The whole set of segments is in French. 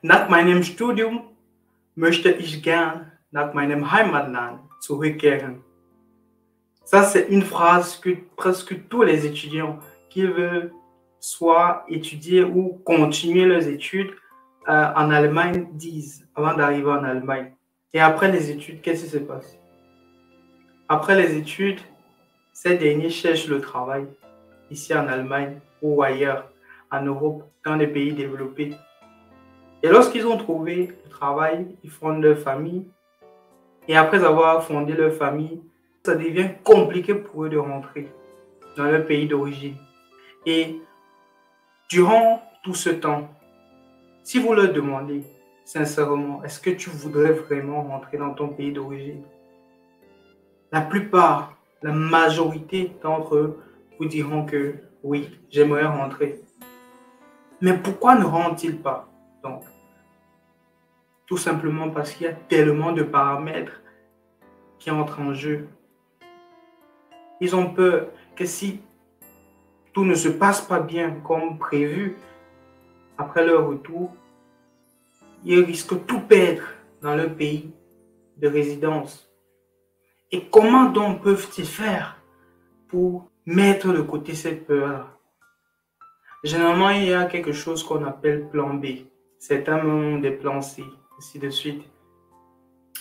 Nach meinem Studium möchte ich gern nach meinem Heimatland zurückkehren. Ça, c'est une phrase que presque tous les étudiants qui veulent soit étudier ou continuer leurs études en Allemagne disent avant d'arriver en Allemagne. Et après les études, qu'est-ce qui se passe? Après les études, ces derniers cherchent le travail ici en Allemagne ou ailleurs, en Europe, dans les pays développés. Et lorsqu'ils ont trouvé le travail, ils fondent leur famille. Et après avoir fondé leur famille, ça devient compliqué pour eux de rentrer dans leur pays d'origine. Et durant tout ce temps, si vous leur demandez sincèrement, est-ce que tu voudrais vraiment rentrer dans ton pays d'origine? La plupart, la majorité d'entre eux vous diront que oui, j'aimerais rentrer. Mais pourquoi ne rentrent-ils pas? Donc, tout simplement parce qu'il y a tellement de paramètres qui entrent en jeu. Ils ont peur que si tout ne se passe pas bien comme prévu, après leur retour, ils risquent tout perdre dans leur pays de résidence. Et comment donc peuvent-ils faire pour mettre de côté cette peur-là? Généralement, il y a quelque chose qu'on appelle plan B. Certains ont des plans C, ainsi de suite.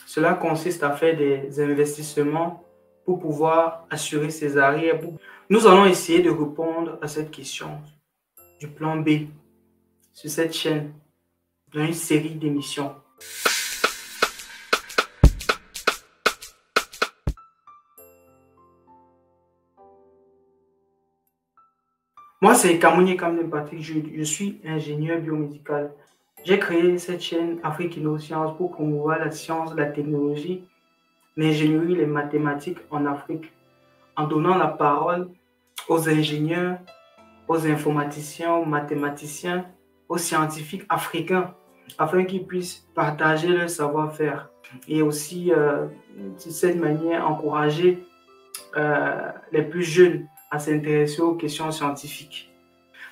Cela consiste à faire des investissements pour pouvoir assurer ses arrières. Nous allons essayer de répondre à cette question du plan B sur cette chaîne dans une série d'émissions. Moi, c'est Kamouni Kamden Patrick, je suis ingénieur biomédical. J'ai créé cette chaîne Afrique Innoscience pour promouvoir la science, la technologie, l'ingénierie, les mathématiques en Afrique, en donnant la parole aux ingénieurs, aux informaticiens, aux mathématiciens, aux scientifiques africains, afin qu'ils puissent partager leur savoir-faire et aussi, de cette manière, encourager les plus jeunes à s'intéresser aux questions scientifiques.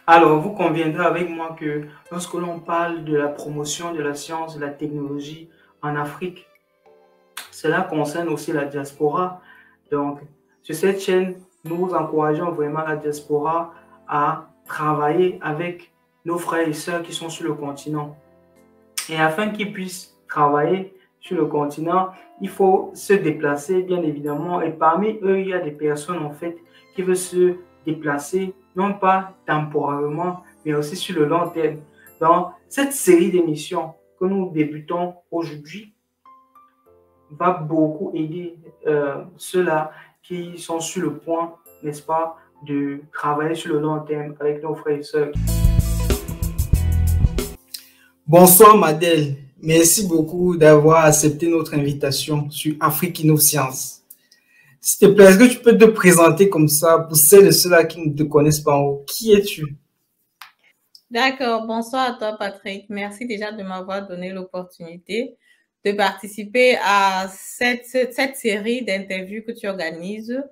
Alors, vous conviendrez avec moi que lorsque l'on parle de la promotion de la science, de la technologie en Afrique, cela concerne aussi la diaspora. Donc, sur cette chaîne, nous encourageons vraiment la diaspora à travailler avec nos frères et sœurs qui sont sur le continent. Et afin qu'ils puissent travailler sur le continent, il faut se déplacer, bien évidemment. Et parmi eux, il y a des personnes, en fait, qui veulent se déplacer, non pas temporairement, mais aussi sur le long terme. Donc, cette série d'émissions que nous débutons aujourd'hui va beaucoup aider ceux-là qui sont sur le point, n'est-ce pas, de travailler sur le long terme avec nos frères et sœurs. Bonsoir Madel, merci beaucoup d'avoir accepté notre invitation sur Afrique Innoscience. S'il te plaît, est-ce que tu peux te présenter comme ça pour celles et ceux-là qui ne te connaissent pas en haut? Qui es-tu? D'accord, bonsoir à toi Patrick. Merci déjà de m'avoir donné l'opportunité de participer à cette série d'interviews que tu organises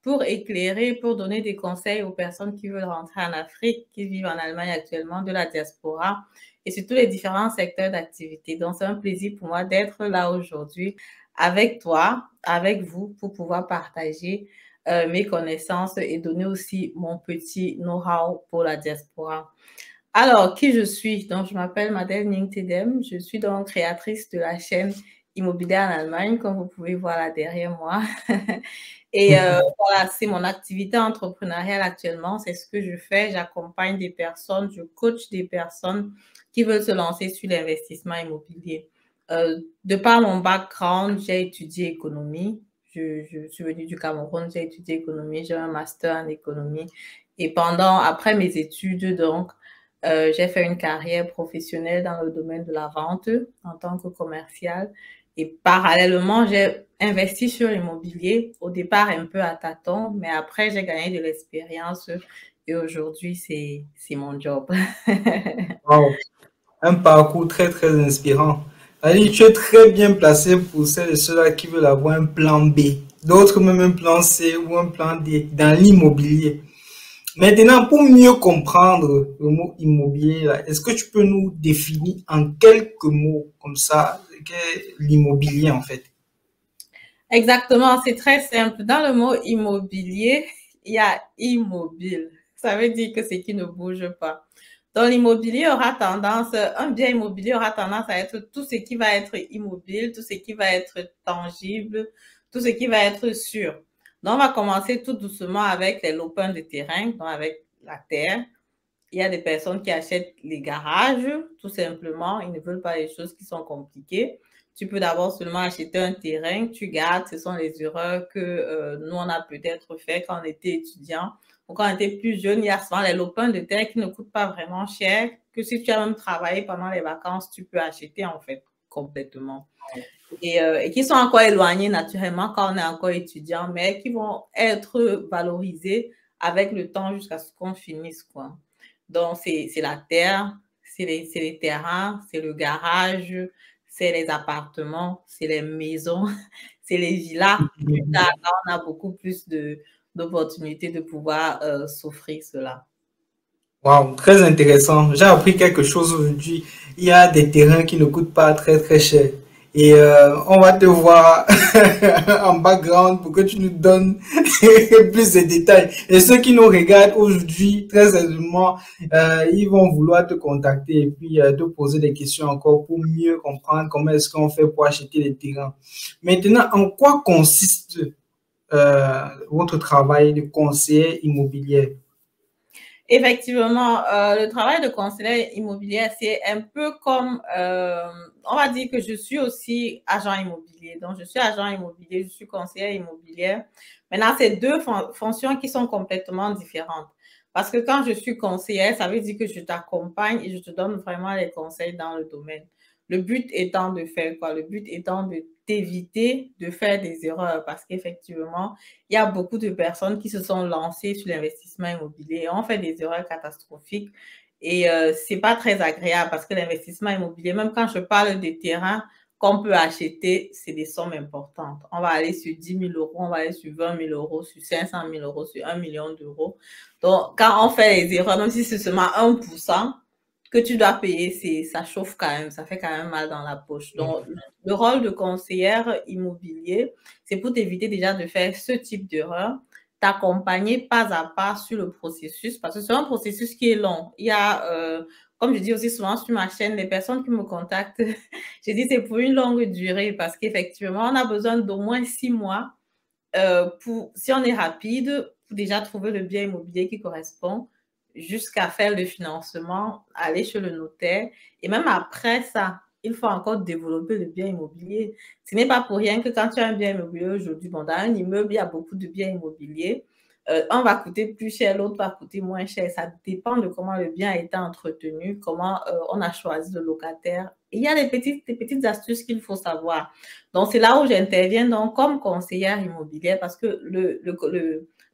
pour éclairer, pour donner des conseils aux personnes qui veulent rentrer en Afrique, qui vivent en Allemagne actuellement, de la diaspora et sur tous les différents secteurs d'activité. Donc, c'est un plaisir pour moi d'être là aujourd'hui avec toi, avec vous, pour pouvoir partager mes connaissances et donner aussi mon petit know-how pour la diaspora. Alors, qui je suis? Donc, je m'appelle Madel Ning-Tedem. Je suis donc créatrice de la chaîne Immobilier en Allemagne, comme vous pouvez voir là derrière moi. Et voilà, c'est mon activité entrepreneuriale actuellement. C'est ce que je fais. J'accompagne des personnes, je coach des personnes qui veulent se lancer sur l'investissement immobilier. De par mon background, j'ai étudié économie. Je suis venue du Cameroun, j'ai étudié économie. J'ai un master en économie. Et après mes études, donc, j'ai fait une carrière professionnelle dans le domaine de la vente en tant que commercial. Et parallèlement, j'ai investi sur l'immobilier, au départ un peu à tâtons, mais après, j'ai gagné de l'expérience et aujourd'hui, c'est mon job. Wow. Un parcours très, très inspirant. Ali, tu es très bien placé pour celles et ceux-là qui veulent avoir un plan B, d'autres même un plan C ou un plan D dans l'immobilier. Maintenant, pour mieux comprendre le mot immobilier, est-ce que tu peux nous définir en quelques mots comme ça qu'est l'immobilier en fait? Exactement, c'est très simple. Dans le mot immobilier, il y a immobile. Ça veut dire que c'est qui ne bouge pas. Donc, l'immobilier aura tendance, un bien immobilier aura tendance à être tout ce qui va être immobile, tout ce qui va être tangible, tout ce qui va être sûr. Donc, on va commencer tout doucement avec les lopins de terrain, donc avec la terre. Il y a des personnes qui achètent les garages, tout simplement. Ils ne veulent pas les choses qui sont compliquées. Tu peux d'abord seulement acheter un terrain, tu gardes. Ce sont les erreurs que nous, on a peut-être fait quand on était étudiant ou quand on était plus jeune. Il y a souvent les lopins de terre qui ne coûtent pas vraiment cher, que si tu as même travaillé pendant les vacances, tu peux acheter en fait complètement. Et qui sont encore éloignés naturellement quand on est encore étudiant, mais qui vont être valorisés avec le temps jusqu'à ce qu'on finisse, quoi. Donc, c'est la terre, c'est les terrains, c'est le garage, c'est les appartements, c'est les maisons, c'est les villas. Là, on a beaucoup plus d'opportunités de pouvoir s'offrir cela. Wow, très intéressant. J'ai appris quelque chose aujourd'hui. Il y a des terrains qui ne coûtent pas très très cher. Et on va te voir en background pour que tu nous donnes plus de détails. Et ceux qui nous regardent aujourd'hui, très certainement, ils vont vouloir te contacter et puis te poser des questions encore pour mieux comprendre comment est-ce qu'on fait pour acheter les terrains. Maintenant, en quoi consiste votre travail de conseiller immobilier? Effectivement, le travail de conseiller immobilier, c'est un peu comme, on va dire que je suis aussi agent immobilier. Donc, je suis agent immobilier, je suis conseillère immobilière. Maintenant, c'est deux fonctions qui sont complètement différentes. Parce que quand je suis conseillère, ça veut dire que je t'accompagne et je te donne vraiment les conseils dans le domaine. Le but étant de faire quoi? Le but étant de t'éviter de faire des erreurs parce qu'effectivement, il y a beaucoup de personnes qui se sont lancées sur l'investissement immobilier et ont fait des erreurs catastrophiques. Et c'est pas très agréable parce que l'investissement immobilier, même quand je parle des terrains qu'on peut acheter, c'est des sommes importantes. On va aller sur 10 000 euros, on va aller sur 20 000 euros, sur 500 000 euros, sur 1 million d'euros. Donc, quand on fait les erreurs, même si c'est seulement 1% que tu dois payer, ça chauffe quand même, ça fait quand même mal dans la poche. Donc, le rôle de conseillère immobilier, c'est pour t'éviter déjà de faire ce type d'erreur, t'accompagner pas à pas sur le processus, parce que c'est un processus qui est long. Il y a, comme je dis aussi souvent sur ma chaîne, les personnes qui me contactent, je dis c'est pour une longue durée, parce qu'effectivement, on a besoin d'au moins 6 mois pour, si on est rapide, pour déjà trouver le bien immobilier qui correspond, jusqu'à faire le financement, aller chez le notaire. Et même après ça, il faut encore développer le bien immobilier. Ce n'est pas pour rien que quand tu as un bien immobilier aujourd'hui, bon, dans un immeuble, il y a beaucoup de biens immobiliers. Un va coûter plus cher, l'autre va coûter moins cher. Ça dépend de comment le bien a été entretenu, comment on a choisi le locataire. Et il y a des petites astuces qu'il faut savoir. Donc, c'est là où j'interviens donc comme conseillère immobilière parce que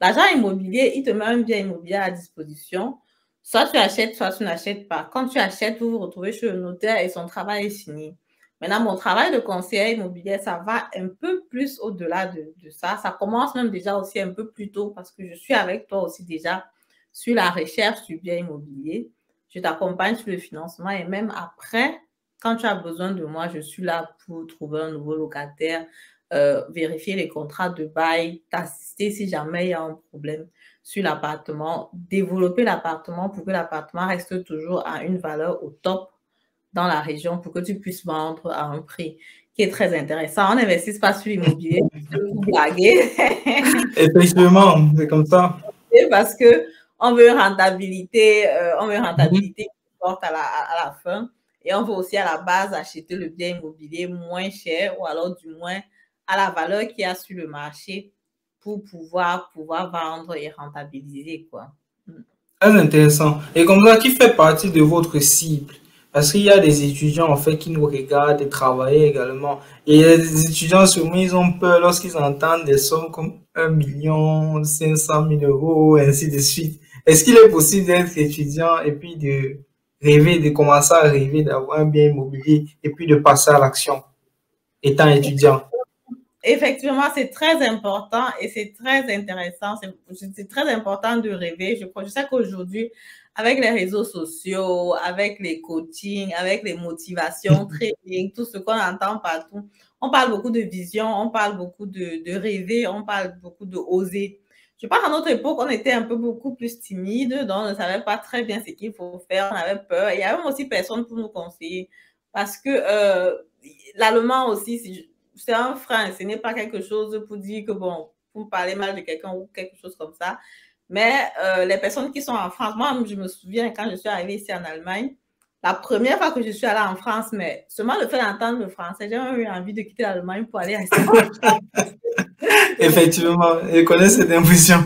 l'agent immobilier, il te met un bien immobilier à disposition. Soit tu achètes, soit tu n'achètes pas. Quand tu achètes, vous vous retrouvez chez le notaire et son travail est fini. Maintenant, mon travail de conseiller immobilier, ça va un peu plus au-delà de ça. Ça commence même déjà aussi un peu plus tôt parce que je suis avec toi aussi déjà sur la recherche du bien immobilier. Je t'accompagne sur le financement et même après, quand tu as besoin de moi, je suis là pour trouver un nouveau locataire, vérifier les contrats de bail, t'assister si jamais il y a un problème sur l'appartement, développer l'appartement pour que l'appartement reste toujours à une valeur au top dans la région pour que tu puisses vendre à un prix qui est très intéressant. On n'investit pas sur l'immobilier pour blaguer. Effectivement, c'est comme ça. Parce qu'on veut rentabilité, qui porte à la fin. Et on veut aussi à la base acheter le bien immobilier moins cher ou alors du moins à la valeur qu'il y a sur le marché pour pouvoir vendre et rentabiliser, quoi. Très intéressant. Et comme ça, qui fait partie de votre cible? Parce qu'il y a des étudiants en fait qui nous regardent et travaillent également. Et les étudiants, sûrement, ils ont peur lorsqu'ils entendent des sommes comme 1 500 000 euros, ainsi de suite. Est-ce qu'il est possible d'être étudiant et puis de rêver, de commencer à rêver d'avoir un bien immobilier et puis de passer à l'action étant étudiant? effectivement, c'est très important et c'est très intéressant. C'est très important de rêver. Je sais qu'aujourd'hui, avec les réseaux sociaux, avec les coachings, avec les motivations, trading, tout ce qu'on entend partout, on parle beaucoup de vision, on parle beaucoup de rêver, on parle beaucoup de oser. Je pense qu'à notre époque, on était un peu beaucoup plus timide, donc on ne savait pas très bien ce qu'il faut faire, on avait peur. Il y avait aussi personne pour nous conseiller parce que l'allemand aussi, c'est un frein, ce n'est pas quelque chose pour dire que, bon, pour parler mal de quelqu'un ou quelque chose comme ça. Mais les personnes qui sont en France, moi, je me souviens quand je suis arrivée ici en Allemagne, la première fois que je suis allée en France, mais seulement le fait d'entendre le français, j'ai eu envie de quitter l'Allemagne pour aller rester en France. Effectivement, je connais cette impression.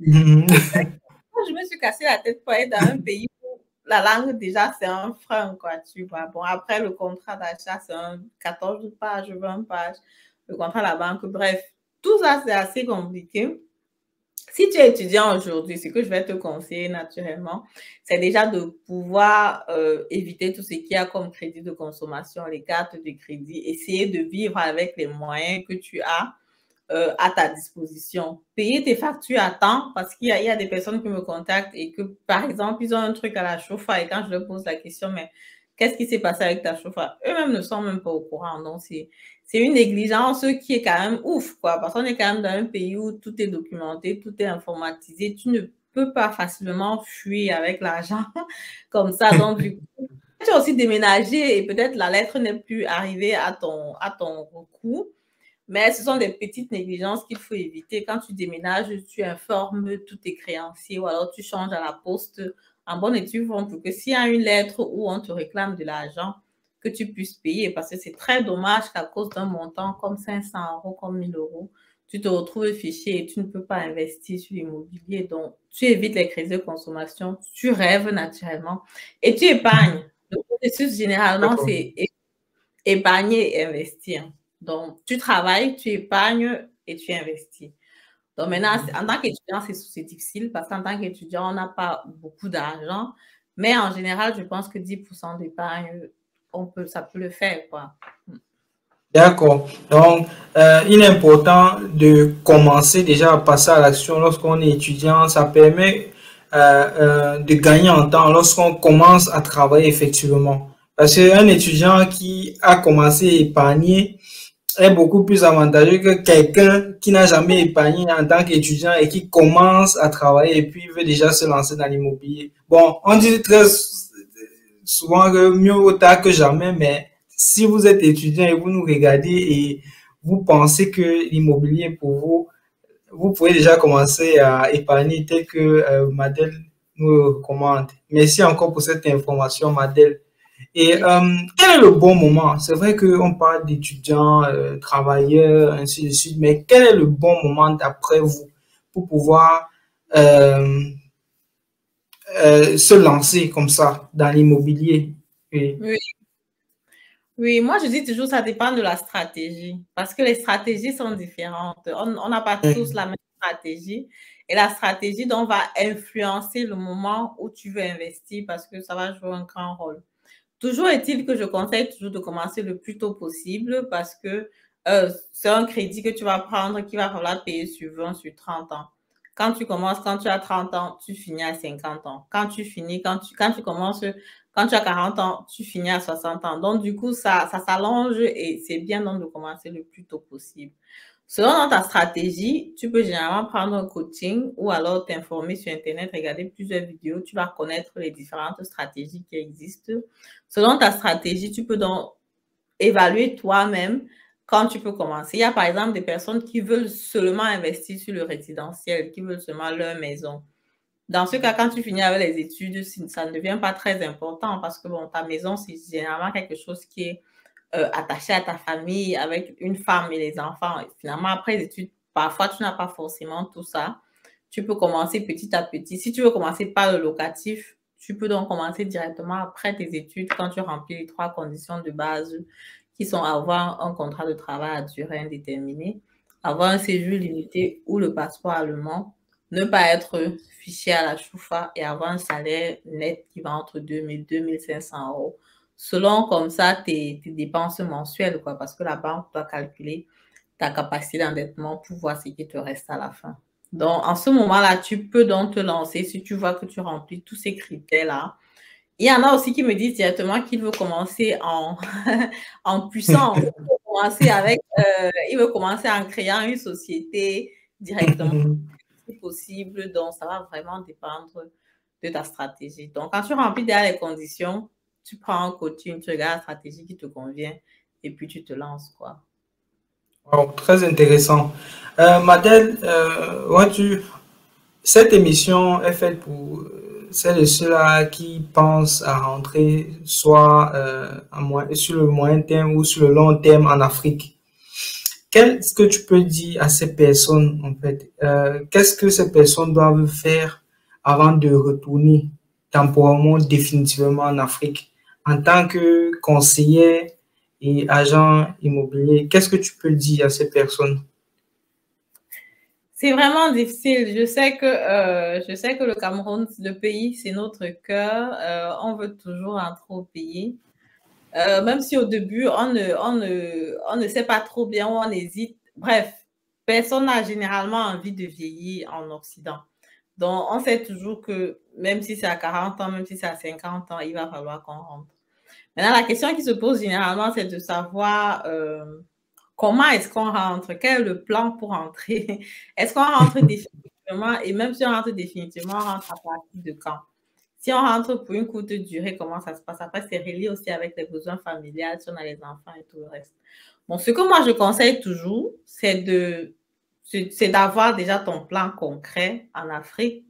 Je me suis cassé la tête pour aller dans un pays où la langue, déjà, c'est un frein, quoi, tu vois. Bon, après, le contrat d'achat, c'est un 14 pages, 20 pages. Le contrat de la banque, bref. Tout ça, c'est assez compliqué. Si tu es étudiant aujourd'hui, ce que je vais te conseiller naturellement, c'est déjà de pouvoir éviter tout ce qu'il y a comme crédit de consommation, les cartes de crédit, essayer de vivre avec les moyens que tu as à ta disposition. Payer tes factures à temps, parce qu'il y a des personnes qui me contactent et que, par exemple, ils ont un truc à la chauffe et quand je leur pose la question, mais qu'est-ce qui s'est passé avec ta chauffe? Eux-mêmes ne sont même pas au courant. Donc, c'est une négligence qui est quand même ouf, quoi, parce qu'on est quand même dans un pays où tout est documenté, tout est informatisé. Tu ne peux pas facilement fuir avec l'argent comme ça. Donc, du coup, tu as aussi déménagé et peut-être la lettre n'est plus arrivée à ton recours. Mais ce sont des petites négligences qu'il faut éviter. Quand tu déménages, tu informes tous tes créanciers ou alors tu changes à la poste en bonne et due forme pour que s'il y a une lettre où on te réclame de l'argent, que tu puisses payer parce que c'est très dommage qu'à cause d'un montant comme 500 euros, comme 1000 euros, tu te retrouves fiché et tu ne peux pas investir sur l'immobilier. Donc, tu évites les crises de consommation, tu rêves naturellement et tu épargnes. Le processus, généralement, c'est épargner et investir. Donc, tu travailles, tu épargnes et tu investis. Donc, maintenant, en tant qu'étudiant, c'est difficile parce qu'en tant qu'étudiant, on n'a pas beaucoup d'argent. Mais en général, je pense que 10% d'épargne, ça peut le faire, quoi. D'accord. Donc, il est important de commencer déjà à passer à l'action lorsqu'on est étudiant. Ça permet de gagner en temps lorsqu'on commence à travailler effectivement. Parce qu'un étudiant qui a commencé à épargner est beaucoup plus avantageux que quelqu'un qui n'a jamais épargné en tant qu'étudiant et qui commence à travailler et puis veut déjà se lancer dans l'immobilier. Bon, on dit très souvent que mieux vaut tard que jamais, mais si vous êtes étudiant et vous nous regardez et vous pensez que l'immobilier pour vous, vous pouvez déjà commencer à épargner tel que Madel nous recommande. Merci encore pour cette information, Madel. Et quel est le bon moment? C'est vrai qu'on parle d'étudiants, travailleurs, ainsi de suite, mais quel est le bon moment d'après vous pour pouvoir euh, se lancer comme ça dans l'immobilier? Oui. Oui. Oui, moi je dis toujours ça dépend de la stratégie parce que les stratégies sont différentes. On n'a pas tous la même stratégie et la stratégie donc va influencer le moment où tu veux investir parce que ça va jouer un grand rôle. Toujours est-il que je conseille toujours de commencer le plus tôt possible parce que c'est un crédit que tu vas prendre qui va falloir payer sur 20, sur 30 ans. Quand tu commences, quand tu as 30 ans, tu finis à 50 ans. Quand tu commences, quand tu as 40 ans, tu finis à 60 ans. Donc, du coup, ça s'allonge et c'est bien donc de commencer le plus tôt possible. Selon ta stratégie, tu peux généralement prendre un coaching ou alors t'informer sur Internet, regarder plusieurs vidéos. Tu vas connaître les différentes stratégies qui existent. Selon ta stratégie, tu peux donc évaluer toi-même quand tu peux commencer. Il y a par exemple des personnes qui veulent seulement investir sur le résidentiel, qui veulent seulement leur maison. Dans ce cas, quand tu finis avec les études, ça ne devient pas très important parce que bon, ta maison, c'est généralement quelque chose qui est attaché à ta famille avec une femme et les enfants. Et finalement, après les études, parfois, tu n'as pas forcément tout ça. Tu peux commencer petit à petit. Si tu veux commencer par le locatif, tu peux donc commencer directement après tes études quand tu remplis les 3 conditions de base qui sont avoir un contrat de travail à durée indéterminée, avoir un séjour limité ou le passeport allemand, ne pas être fiché à la choufa et avoir un salaire net qui va entre 2 000 et 2 500 euros. selon comme ça tes dépenses mensuelles, quoi, parce que la banque doit calculer ta capacité d'endettement pour voir ce qui te reste à la fin. Donc, en ce moment-là, tu peux donc te lancer si tu vois que tu remplis tous ces critères-là. Il y en a aussi qui me disent directement qu'ils veulent commencer en, en puissance. Il veut commencer en créant une société directement, si possible. Donc, ça va vraiment dépendre de ta stratégie. Donc, quand tu remplis derrière les conditions, tu prends un coaching, tu regardes la stratégie qui te convient et puis tu te lances, quoi. Wow, très intéressant. Madeleine, cette émission est faite pour celles et ceux-là qui pensent à rentrer soit sur le moyen terme ou sur le long terme en Afrique. Qu'est-ce que tu peux dire à ces personnes, en fait? Qu'est-ce que ces personnes doivent faire avant de retourner temporairement, définitivement en Afrique? En tant que conseiller et agent immobilier, qu'est-ce que tu peux dire à ces personnes? C'est vraiment difficile. Je sais que le Cameroun, le pays, c'est notre cœur. On veut toujours rentrer au pays. Même si au début, on ne sait pas trop bien où on hésite. Bref, personne n'a généralement envie de vieillir en Occident. Donc, on sait toujours que même si c'est à 40 ans, même si c'est à 50 ans, il va falloir qu'on rentre. Maintenant, la question qui se pose généralement, c'est de savoir comment est-ce qu'on rentre, quel est le plan pour rentrer. Est-ce qu'on rentre définitivement et même si on rentre définitivement, on rentre à partir de quand? Si on rentre pour une courte durée, comment ça se passe? Après, c'est relié aussi avec les besoins familiales, si on a les enfants et tout le reste. Bon, ce que moi, je conseille toujours, c'est d'avoir déjà ton plan concret en Afrique.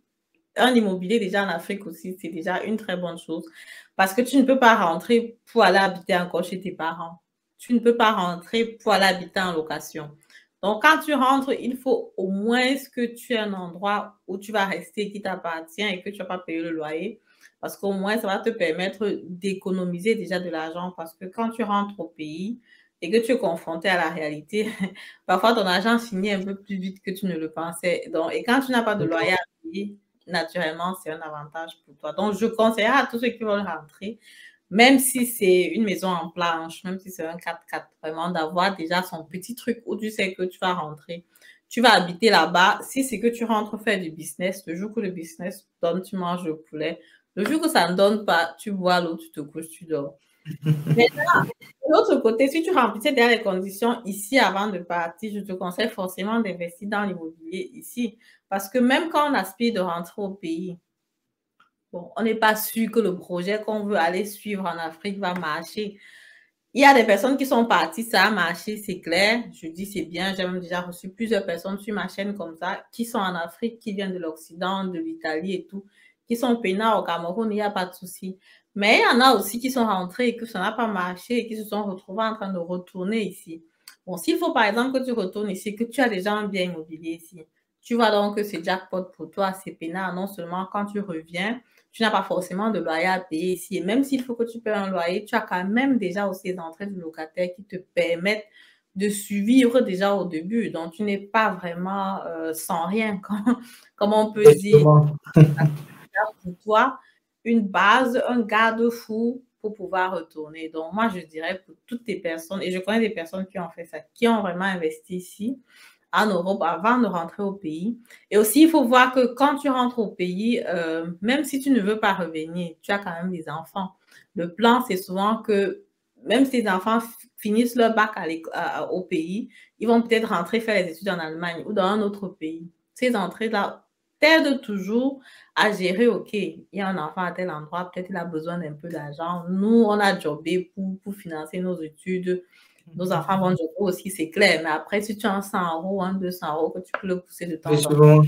Un immobilier déjà en Afrique aussi, c'est déjà une très bonne chose parce que tu ne peux pas rentrer pour aller habiter encore chez tes parents. Tu ne peux pas rentrer pour aller habiter en location. Donc, quand tu rentres, il faut au moins que tu aies un endroit où tu vas rester qui t'appartient et que tu ne vas pas payer le loyer parce qu'au moins, ça va te permettre d'économiser déjà de l'argent parce que quand tu rentres au pays et que tu es confronté à la réalité, parfois ton argent finit un peu plus vite que tu ne le pensais. Donc, et quand tu n'as pas de loyer à payer, naturellement, c'est un avantage pour toi. Donc, je conseillerais à tous ceux qui veulent rentrer, même si c'est une maison en planche, même si c'est un 4x4, vraiment d'avoir déjà son petit truc où tu sais que tu vas rentrer. Tu vas habiter là-bas. Si c'est que tu rentres faire du business, le jour que le business donne, tu manges le poulet. Le jour que ça ne donne pas, tu bois l'eau, tu te couches, tu dors. Maintenant, de l'autre côté, si tu remplissais derrière les conditions ici avant de partir, je te conseille forcément d'investir dans l'immobilier ici. Parce que même quand on aspire de rentrer au pays, bon, on n'est pas sûr que le projet qu'on veut aller suivre en Afrique va marcher. Il y a des personnes qui sont parties, ça a marché, c'est clair. Je dis c'est bien, j'ai même déjà reçu plusieurs personnes sur ma chaîne comme ça, qui sont en Afrique, qui viennent de l'Occident, de l'Italie et tout, qui sont peinards au Cameroun, il n'y a pas de souci. Mais il y en a aussi qui sont rentrés et que ça n'a pas marché et qui se sont retrouvés en train de retourner ici. Bon, s'il faut par exemple que tu retournes ici, que tu as déjà un bien immobilier ici, tu vois donc que c'est jackpot pour toi, c'est peinard. Non seulement quand tu reviens, tu n'as pas forcément de loyer à payer ici. Et même s'il faut que tu payes un loyer, tu as quand même déjà aussi des entrées de locataires qui te permettent de survivre déjà au début. Donc, tu n'es pas vraiment sans rien, comme on peut dire. Pour toi, une base, un garde-fou pour pouvoir retourner. Donc, moi, je dirais pour toutes les personnes, et je connais des personnes qui ont fait ça, qui ont vraiment investi ici, en Europe, avant de rentrer au pays. Et aussi, il faut voir que quand tu rentres au pays, même si tu ne veux pas revenir, tu as quand même des enfants. Le plan, c'est souvent que même si tes enfants finissent leur bac au pays, ils vont peut-être rentrer faire les études en Allemagne ou dans un autre pays. Ces entrées-là t'aident toujours à gérer, OK, il y a un enfant à tel endroit, peut-être il a besoin d'un peu d'argent. Nous, on a jobé pour financer nos études. Nos enfants vont jobber aussi, c'est clair. Mais après, si tu as un 100 euros, un 200 euros que tu peux le pousser de temps en temps,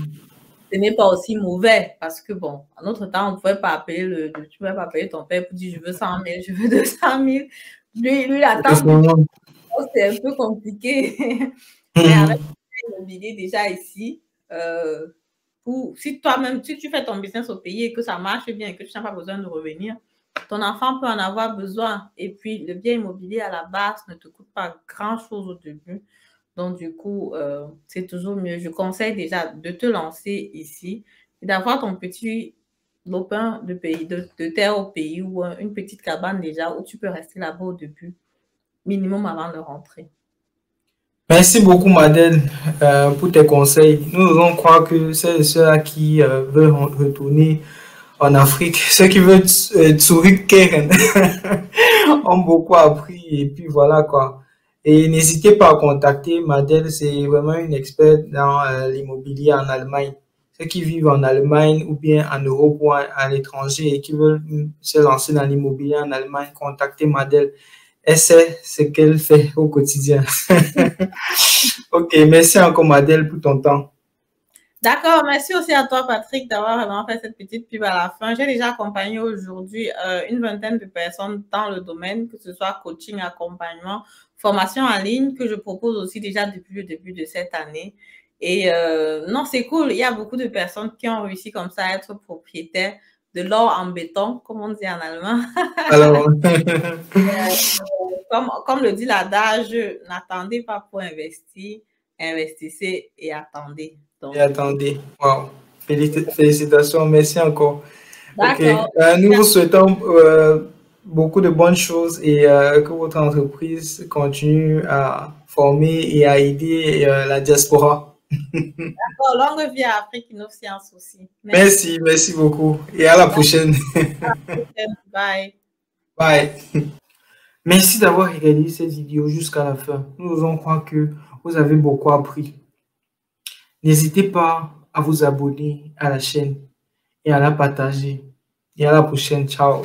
ce n'est pas aussi mauvais parce que, bon, en notre temps, on ne pouvait pas appeler tu ne pouvais pas appeler ton père pour dire je veux 100 000, je veux 200 000. Lui attend. C'est un peu compliqué. Mais avec l'immobilier déjà ici, si toi-même, si tu fais ton business au pays et que ça marche bien et que tu n'as pas besoin de revenir, ton enfant peut en avoir besoin. Et puis, le bien immobilier à la base ne te coûte pas grand-chose au début. Donc, du coup, c'est toujours mieux. Je conseille déjà de te lancer ici et d'avoir ton petit lopin de pays, de terre au pays ou une petite cabane déjà où tu peux rester là-bas au début, minimum avant de rentrer. Merci beaucoup, Madeleine, pour tes conseils. Nous allons croire que c'est ceux-là qui veulent retourner en Afrique, ceux qui veulent zurückkehren, ont beaucoup appris et puis voilà quoi. Et n'hésitez pas à contacter Madeleine, c'est vraiment une experte dans l'immobilier en Allemagne. Ceux qui vivent en Allemagne ou bien en Europe ou à l'étranger et qui veulent se lancer dans l'immobilier en Allemagne, contactez Madeleine. Elle sait ce qu'elle fait au quotidien. Ok, merci encore Madeleine pour ton temps. D'accord, merci aussi à toi, Patrick, d'avoir vraiment fait cette petite pub à la fin. J'ai déjà accompagné aujourd'hui une vingtaine de personnes dans le domaine, que ce soit coaching, accompagnement, formation en ligne, que je propose aussi déjà depuis le début de cette année. Et non, c'est cool. Il y a beaucoup de personnes qui ont réussi comme ça à être propriétaires de l'or en béton, comme on dit en allemand. Alors, Comme le dit l'adage, n'attendez pas pour investir, investissez et attendez. et attendez, wow. Félicitations, merci encore. Ok, D'accord. nous vous souhaitons beaucoup de bonnes choses et que votre entreprise continue à former et à aider la diaspora. Longue vie à Afrique Innocence aussi. Merci, merci beaucoup et à la prochaine. Bye. Bye. Merci d'avoir regardé cette vidéo jusqu'à la fin. Nous osons croire que vous avez beaucoup appris. N'hésitez pas à vous abonner à la chaîne et à la partager. Et à la prochaine. Ciao.